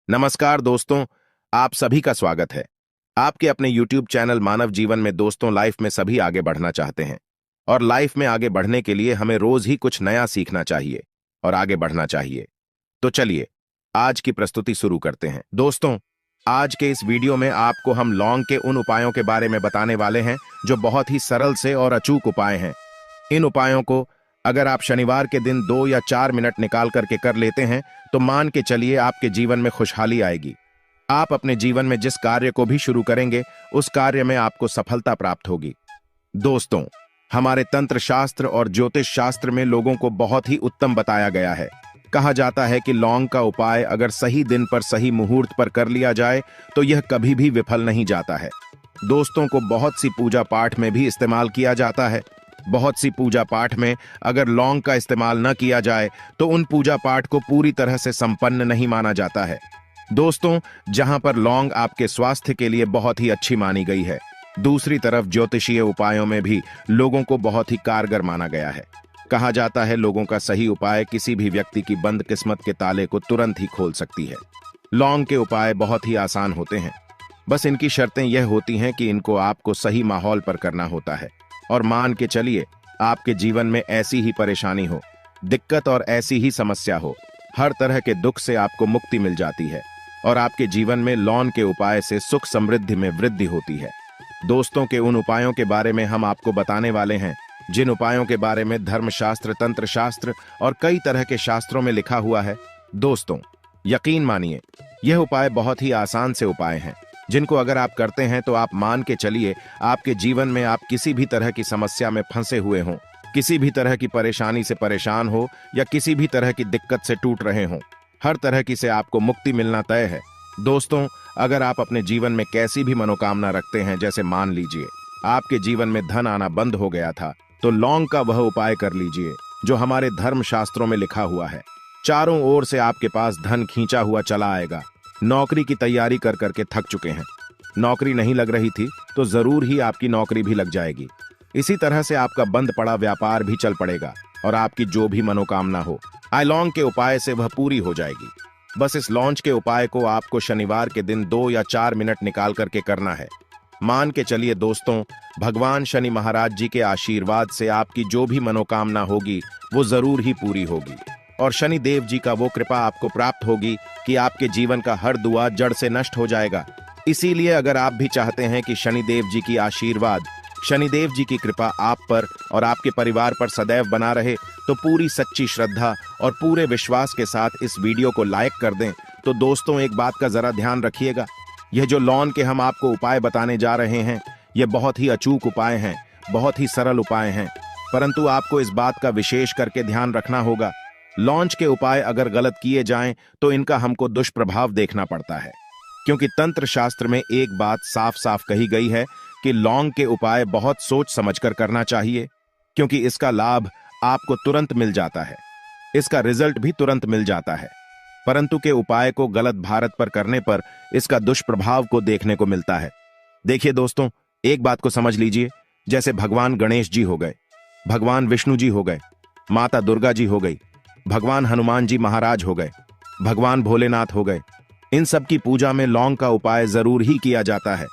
नमस्कार दोस्तों, आप सभी का स्वागत है। आपके अपने YouTube चैनल मानव जीवन में दोस्तों लाइफ में सभी आगे बढ़ना चाहते हैं और लाइफ में आगे बढ़ने के लिए हमें रोज ही कुछ नया सीखना चाहिए और आगे बढ़ना चाहिए। तो चलिए आज की प्रस्तुति शुरू करते हैं। दोस्तों, आज के इस वीडियो में आपको हम लौंग के उन उपायों के बारे में बताने वाले हैं जो बहुत ही सरल से और अचूक उपाय हैं। इन उपायों को अगर आप शनिवार के दिन 2 या 4 मिनट निकाल करके कर लेते हैं तो मान के चलिए आपके जीवन में खुशहाली आएगी। आप अपने जीवन में जिस कार्य को भी शुरू करेंगे उस कार्य में आपको सफलता प्राप्त होगी। दोस्तों, हमारे तंत्र शास्त्र और ज्योतिष शास्त्र में लोगों को बहुत ही उत्तम बताया गया है। कहा जाता है कि लौंग का उपाय अगर सही दिन पर सही मुहूर्त पर कर लिया जाए तो यह कभी भी विफल नहीं जाता है। दोस्तों को बहुत सी पूजा पाठ में भी इस्तेमाल किया जाता है। बहुत सी पूजा पाठ में अगर लौंग का इस्तेमाल न किया जाए तो उन पूजा पाठ को पूरी तरह से संपन्न नहीं माना जाता है। दोस्तों, जहां पर लौंग आपके स्वास्थ्य के लिए बहुत ही अच्छी मानी गई है, दूसरी तरफ ज्योतिषीय उपायों में भी लोगों को बहुत ही कारगर माना गया है। कहा जाता है लोगों का सही उपाय किसी भी व्यक्ति की बंद किस्मत के ताले को तुरंत ही खोल सकती है। लौंग के उपाय बहुत ही आसान होते हैं, बस इनकी शर्तें यह होती हैं कि इनको आपको सही माहौल पर करना होता है। और मान के चलिए आपके जीवन में ऐसी ही परेशानी हो, दिक्कत और ऐसी ही समस्या हो, हर तरह के दुख से आपको मुक्ति मिल जाती है और आपके जीवन में लौंग के उपाय से सुख समृद्धि में वृद्धि होती है। दोस्तों के उन उपायों के बारे में हम आपको बताने वाले हैं जिन उपायों के बारे में धर्मशास्त्र, तंत्र शास्त्र और कई तरह के शास्त्रों में लिखा हुआ है। दोस्तों, यकीन मानिए यह उपाय बहुत ही आसान से उपाय हैं जिनको अगर आप करते हैं तो आप मान के चलिए आपके जीवन में आप किसी भी तरह की समस्या में फंसे हुए हों, किसी भी तरह की परेशानी से परेशान हो या किसी भी तरह की दिक्कत से टूट रहे हों, हर तरह की से आपको मुक्ति मिलना तय है। दोस्तों, अगर आप अपने जीवन में कैसी भी मनोकामना रखते हैं, जैसे मान लीजिए आपके जीवन में धन आना बंद हो गया था, तो लौंग का वह उपाय कर लीजिए जो हमारे धर्म शास्त्रों में लिखा हुआ है। चारों ओर से आपके पास धन खींचा हुआ चला आएगा। नौकरी की तैयारी कर करके थक चुके हैं, नौकरी नहीं लग रही थी तो जरूर ही आपकी नौकरी भी लग जाएगी। इसी तरह से आपका बंद पड़ा व्यापार भी चल पड़ेगा और आपकी जो भी मनोकामना हो आई लौंग के उपाय से वह पूरी हो जाएगी। बस इस लौंग के उपाय को आपको शनिवार के दिन 2 या 4 मिनट निकाल करके करना है। मान के चलिए दोस्तों, भगवान शनि महाराज जी के आशीर्वाद से आपकी जो भी मनोकामना होगी वो जरूर ही पूरी होगी और शनि देव जी का वो कृपा आपको प्राप्त होगी कि आपके जीवन का हर दुआ जड़ से नष्ट हो जाएगा। इसीलिए अगर आप भी चाहते हैं कि शनि देव जी की आशीर्वाद, शनि देव जी की कृपा आप पर और आपके परिवार पर सदैव बना रहे, तो पूरी सच्ची श्रद्धा और पूरे विश्वास के साथ इस वीडियो को लाइक कर दें। तो दोस्तों, एक बात का जरा ध्यान रखिएगा, यह जो लौंग के हम आपको उपाय बताने जा रहे हैं ये बहुत ही अचूक उपाय हैं, बहुत ही सरल उपाय हैं, परंतु आपको इस बात का विशेष करके ध्यान रखना होगा। लौंग के उपाय अगर गलत किए जाएं तो इनका हमको दुष्प्रभाव देखना पड़ता है, क्योंकि तंत्र शास्त्र में एक बात साफ साफ कही गई है कि लौंग के उपाय बहुत सोच समझकर करना चाहिए, क्योंकि इसका लाभ आपको तुरंत मिल जाता है, इसका रिजल्ट भी तुरंत मिल जाता है, परंतु के उपाय को गलत भारत पर करने पर इसका दुष्प्रभाव को देखने को मिलता है। देखिए दोस्तों, एक बात को समझ लीजिए, जैसे भगवान गणेश जी हो गए, भगवान विष्णु जी हो गए, माता दुर्गा जी हो गई, भगवान हनुमान जी महाराज हो गए, भगवान भोलेनाथ हो गए, इन सब की पूजा में लौंग का उपाय जरूर ही किया जाता है।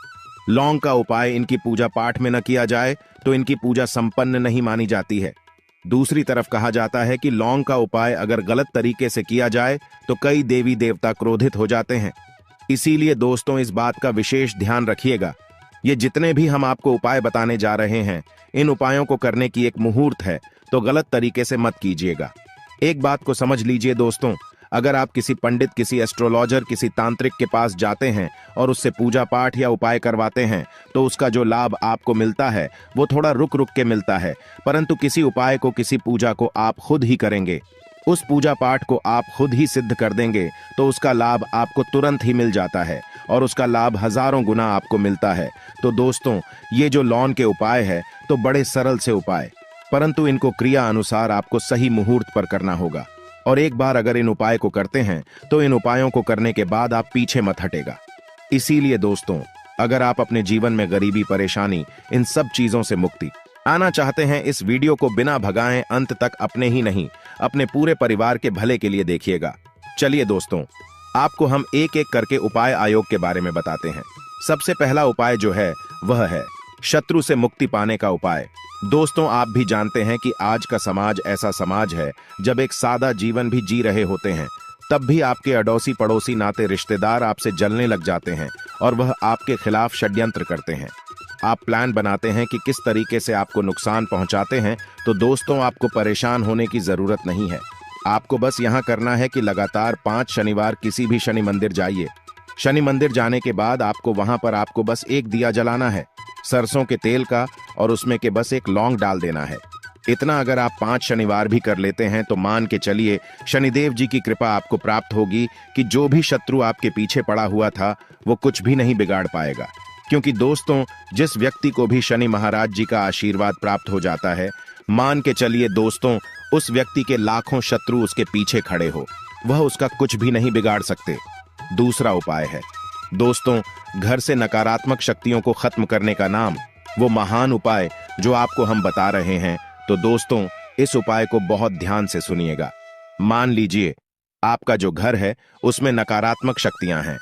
लौंग का उपाय इनकी पूजा पाठ में न किया जाए तो इनकी पूजा संपन्न नहीं मानी जाती है। दूसरी तरफ कहा जाता है कि लौंग का उपाय अगर गलत तरीके से किया जाए तो कई देवी देवता क्रोधित हो जाते हैं। इसीलिए दोस्तों, इस बात का विशेष ध्यान रखिएगा, ये जितने भी हम आपको उपाय बताने जा रहे हैं, इन उपायों को करने की एक मुहूर्त है, तो गलत तरीके से मत कीजिएगा। एक बात को समझ लीजिए दोस्तों, अगर आप किसी पंडित, किसी एस्ट्रोलॉजर, किसी तांत्रिक के पास जाते हैं और उससे पूजा पाठ या उपाय करवाते हैं तो उसका जो लाभ आपको मिलता है वो थोड़ा रुक रुक के मिलता है, परंतु किसी उपाय को, किसी पूजा को आप खुद ही करेंगे, उस पूजा पाठ को आप खुद ही सिद्ध कर देंगे तो उसका लाभ आपको तुरंत ही मिल जाता है और उसका लाभ हजारों गुना आपको मिलता है। तो दोस्तों, ये जो लौंग के उपाय है तो बड़े सरल से उपाय, परंतु इनको क्रिया अनुसार आपको सही मुहूर्त पर करना होगा। और एक बार अगर इन उपाय को करते हैं तो इन उपायों को करने के बाद आप पीछे मत हटेगा। इसीलिए दोस्तों, अगर आप अपने जीवन में गरीबी, परेशानी, इन सब चीजों से मुक्ति आना चाहते हैं, इस वीडियो को बिना भगाए अंत तक अपने ही नहीं अपने पूरे परिवार के भले के लिए देखिएगा। चलिए दोस्तों, आपको हम एक एक करके उपाय आयोग के बारे में बताते हैं। सबसे पहला उपाय जो है वह है शत्रु से मुक्ति पाने का उपाय। दोस्तों, आप भी जानते हैं कि आज का समाज ऐसा समाज है जब एक सादा जीवन भी जी रहे होते हैं तब भी आपके अड़ोसी पड़ोसी नाते रिश्तेदार आपसे जलने लग जाते हैं और वह आपके खिलाफ षड्यंत्र करते हैं। आप प्लान बनाते हैं कि किस तरीके से आपको नुकसान पहुंचाते हैं, तो दोस्तों आपको परेशान होने की जरूरत नहीं है। आपको बस यहां करना है कि लगातार 5 शनिवार किसी भी शनि मंदिर जाइए। शनि मंदिर जाने के बाद आपको वहां पर आपको बस एक दिया जलाना है, सरसों के तेल का, और उसमें के बस एक लौंग डाल देना है। इतना अगर आप 5 शनिवार भी कर लेते हैं तो मान के चलिए शनिदेव जी की कृपा आपको प्राप्त होगी कि जो भी शत्रु आपके पीछे पड़ा हुआ था वो कुछ भी नहीं बिगाड़ पाएगा। क्योंकि दोस्तों, जिस व्यक्ति को भी शनि महाराज जी का आशीर्वाद प्राप्त हो जाता है, मान के चलिए दोस्तों, उस व्यक्ति के लाखों शत्रु उसके पीछे खड़े हो, वह उसका कुछ भी नहीं बिगाड़ सकते। दूसरा उपाय है दोस्तों, घर से नकारात्मक शक्तियों को खत्म करने का नाम, वो महान उपाय जो आपको हम बता रहे हैं। तो दोस्तों, इस उपाय को बहुत ध्यान से सुनिएगा। मान लीजिए आपका जो घर है उसमें नकारात्मक शक्तियां हैं,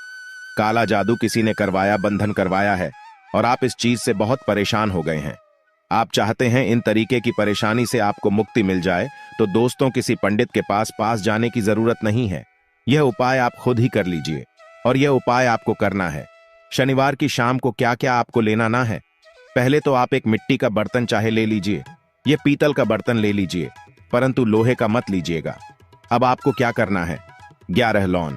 काला जादू किसी ने करवाया, बंधन करवाया है और आप इस चीज से बहुत परेशान हो गए हैं। आप चाहते हैं इन तरीके की परेशानी से आपको मुक्ति मिल जाए, तो दोस्तों किसी पंडित के पास जाने की जरूरत नहीं है। यह उपाय आप खुद ही कर लीजिए। और यह उपाय आपको करना है शनिवार की शाम को। क्या क्या आपको लेना ना है, पहले तो आप एक मिट्टी का बर्तन चाहे ले लीजिए, यह पीतल का बर्तन ले लीजिए, परंतु लोहे का मत लीजिएगा। अब आपको क्या करना है, 11 लौंग,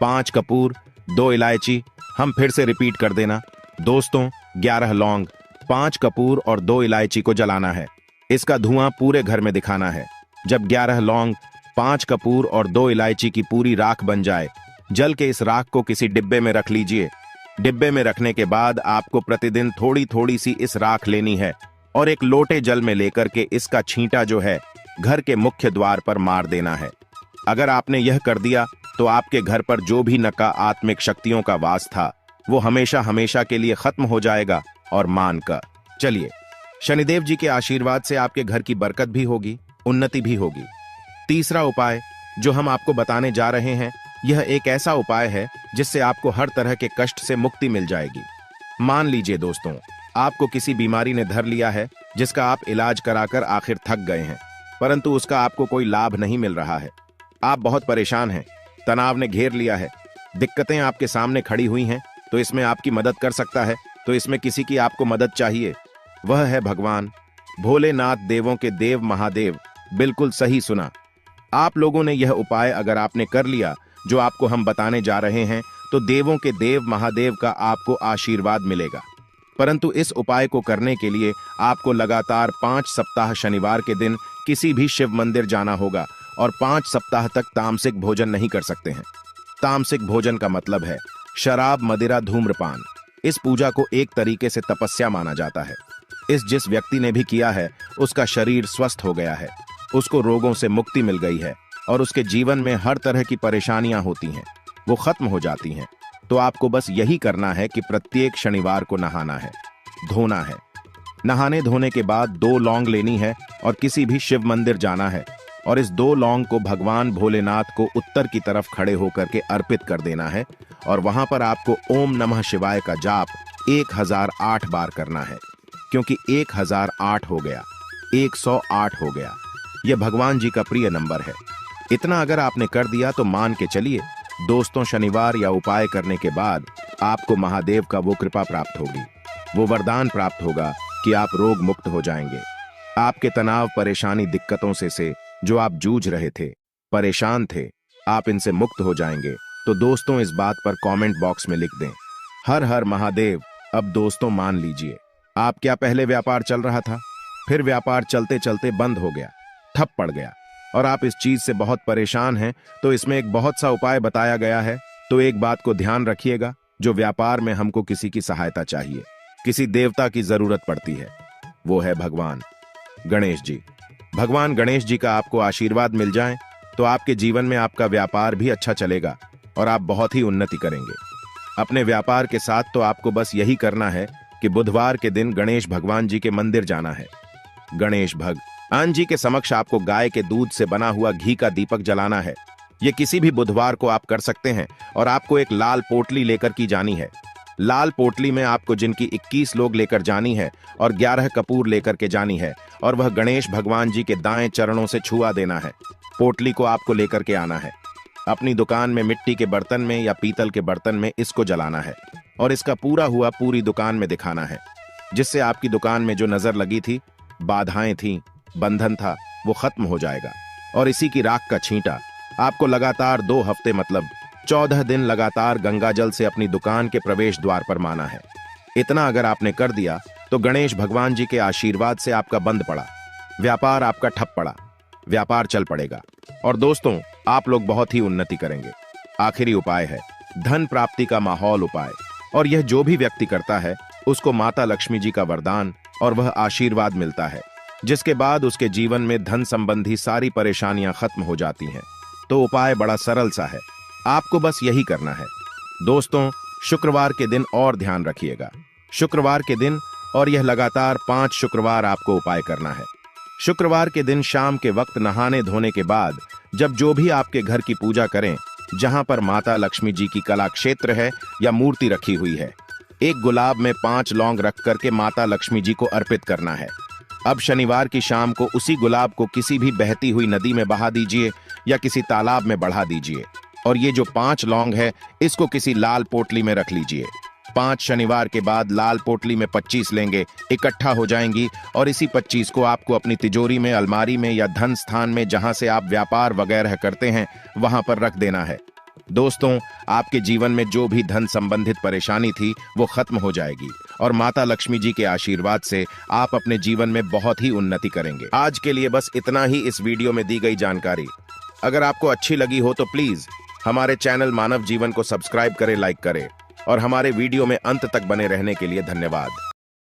5 कपूर, 2 इलायची। हम फिर से रिपीट कर देना दोस्तों, 11 लौंग, 5 कपूर और 2 इलायची को जलाना है। इसका धुआं पूरे घर में दिखाना है। जब 11 लौंग, 5 कपूर और 2 इलायची की पूरी राख बन जाए, जल के इस राख को किसी डिब्बे में रख लीजिए। डिब्बे में रखने के बाद आपको प्रतिदिन थोड़ी थोड़ी सी इस राख लेनी है और एक लोटे जल में लेकर के इसका छींटा जो है घर के मुख्य द्वार पर मार देना है। अगर आपने यह कर दिया तो आपके घर पर जो भी नकारात्मक शक्तियों का वास था वो हमेशा हमेशा के लिए खत्म हो जाएगा। और मान कर चलिए, शनिदेव जी के आशीर्वाद से आपके घर की बरकत भी होगी, उन्नति भी होगी। तीसरा उपाय जो हम आपको बताने जा रहे हैं, यह एक ऐसा उपाय है जिससे आपको हर तरह के कष्ट से मुक्ति मिल जाएगी। मान लीजिए दोस्तों, आपको किसी बीमारी ने धर लिया है जिसका आप इलाज कराकर आखिर थक गए हैं, परंतु उसका आपको कोई लाभ नहीं मिल रहा है। आप बहुत परेशान हैं, तनाव ने घेर लिया है, दिक्कतें आपके सामने खड़ी हुई हैं। तो इसमें आपकी मदद कर सकता है, तो इसमें किसी की आपको मदद चाहिए, वह है भगवान भोलेनाथ, देवों के देव महादेव। बिल्कुल सही सुना। आप लोगों ने यह उपाय अगर आपने कर लिया जो आपको हम बताने जा रहे हैं, तो देवों के देव महादेव का आपको आशीर्वाद मिलेगा। परंतु इस उपाय को करने के लिए आपको लगातार 5 सप्ताह शनिवार के दिन किसी भी शिव मंदिर जाना होगा और 5 सप्ताह तक तामसिक भोजन नहीं कर सकते हैं। तामसिक भोजन का मतलब है शराब, मदिरा, धूम्रपान। इस पूजा को एक तरीके से तपस्या माना जाता है। जिस व्यक्ति ने भी किया है उसका शरीर स्वस्थ हो गया है, उसको रोगों से मुक्ति मिल गई है और उसके जीवन में हर तरह की परेशानियां होती हैं वो खत्म हो जाती हैं। तो आपको बस यही करना है कि प्रत्येक शनिवार को नहाना है, धोना है। नहाने धोने के बाद 2 लौंग लेनी है और किसी भी शिव मंदिर जाना है और इस 2 लौंग को भगवान भोलेनाथ को उत्तर की तरफ खड़े होकर के अर्पित कर देना है और वहां पर आपको ओम नमः शिवाय का जाप 1008 बार करना है। क्योंकि 1008 हो गया, 108 हो गया, यह भगवान जी का प्रिय नंबर है। इतना अगर आपने कर दिया तो मान के चलिए दोस्तों, शनिवार या उपाय करने के बाद आपको महादेव का वो कृपा प्राप्त होगी, वो वरदान प्राप्त होगा कि आप रोग मुक्त हो जाएंगे। आपके तनाव, परेशानी, दिक्कतों से जो आप जूझ रहे थे, परेशान थे, आप इनसे मुक्त हो जाएंगे। तो दोस्तों, इस बात पर कमेंट बॉक्स में लिख दें, हर हर महादेव। अब दोस्तों मान लीजिए, आप क्या पहले व्यापार चल रहा था, फिर व्यापार चलते चलते बंद हो गया, ठप पड़ गया और आप इस चीज से बहुत परेशान हैं, तो इसमें एक बहुत सा उपाय बताया गया है। तो एक बात को ध्यान रखिएगा, जो व्यापार में हमको किसी की सहायता चाहिए, किसी देवता की जरूरत पड़ती है, वो है भगवान गणेश जी। भगवान गणेश जी का आपको आशीर्वाद मिल जाए तो आपके जीवन में आपका व्यापार भी अच्छा चलेगा और आप बहुत ही उन्नति करेंगे अपने व्यापार के साथ। तो आपको बस यही करना है कि बुधवार के दिन गणेश भगवान जी के मंदिर जाना है। गणेश भगवान जी के समक्ष आपको गाय के दूध से बना हुआ घी का दीपक जलाना है ये किसी भी बुधवार को आप कर सकते हैं और आपको एक लाल पोटली लेकर की जानी है। लाल पोटली में आपको जिनकी 21 लोग लेकर जानी है और 11 कपूर लेकर के जानी है और वह गणेश भगवान जी के दाएं चरणों से छुआ देना है। पोटली को आपको लेकर के आना है। अपनी दुकान में मिट्टी के बर्तन में या पीतल के बर्तन में इसको जलाना है और इसका पूरा हुआ पूरी दुकान में दिखाना है, जिससे आपकी दुकान में जो नजर लगी थी, बाधाएं थी, बंधन था, वो खत्म हो जाएगा। और इसी की राख का छींटा आपको लगातार 2 हफ्ते मतलब 14 दिन लगातार गंगा जल से अपनी दुकान के प्रवेश द्वार पर माना है। इतना अगर आपने कर दिया तो गणेश भगवान जी के आशीर्वाद से आपका बंद पड़ा व्यापार आपका ठप पड़ा व्यापार चल पड़ेगा और दोस्तों आप लोग बहुत ही उन्नति करेंगे। आखिरी उपाय है धन प्राप्ति का माहौल उपाय, और यह जो भी व्यक्ति करता है उसको माता लक्ष्मी जी का वरदान और वह आशीर्वाद मिलता है, जिसके बाद उसके जीवन में धन संबंधी सारी परेशानियां खत्म हो जाती हैं। तो उपाय बड़ा सरल सा है, आपको बस यही करना है। दोस्तों शुक्रवार के दिन और ध्यान रखिएगा, शुक्रवार के दिन और यह लगातार 5 शुक्रवार आपको उपाय करना है। शुक्रवार के दिन शाम के वक्त नहाने धोने के बाद जब जो भी आपके घर की पूजा करें, जहां पर माता लक्ष्मी जी की कला क्षेत्र है या मूर्ति रखी हुई है, एक गुलाब में 5 लौंग रख करके माता लक्ष्मी जी को अर्पित करना है। अब शनिवार की शाम को उसी गुलाब को किसी भी बहती हुई नदी में बहा दीजिए या किसी तालाब में बढ़ा दीजिए और ये जो 5 लौंग है इसको किसी लाल पोटली में रख लीजिए। 5 शनिवार के बाद लाल पोटली में 25 लेंगे, इकट्ठा हो जाएंगी और इसी 25 को आपको अपनी तिजोरी में, अलमारी में या धन स्थान में जहां से आप व्यापार वगैरह करते हैं वहां पर रख देना है। दोस्तों आपके जीवन में जो भी धन संबंधित परेशानी थी वो खत्म हो जाएगी और माता लक्ष्मी जी के आशीर्वाद से आप अपने जीवन में बहुत ही उन्नति करेंगे। आज के लिए बस इतना ही इस वीडियो में दी गई जानकारी। अगर आपको अच्छी लगी हो तो प्लीज हमारे चैनल मानव जीवन को सब्सक्राइब करें, लाइक करें और हमारे वीडियो में अंत तक बने रहने के लिए धन्यवाद।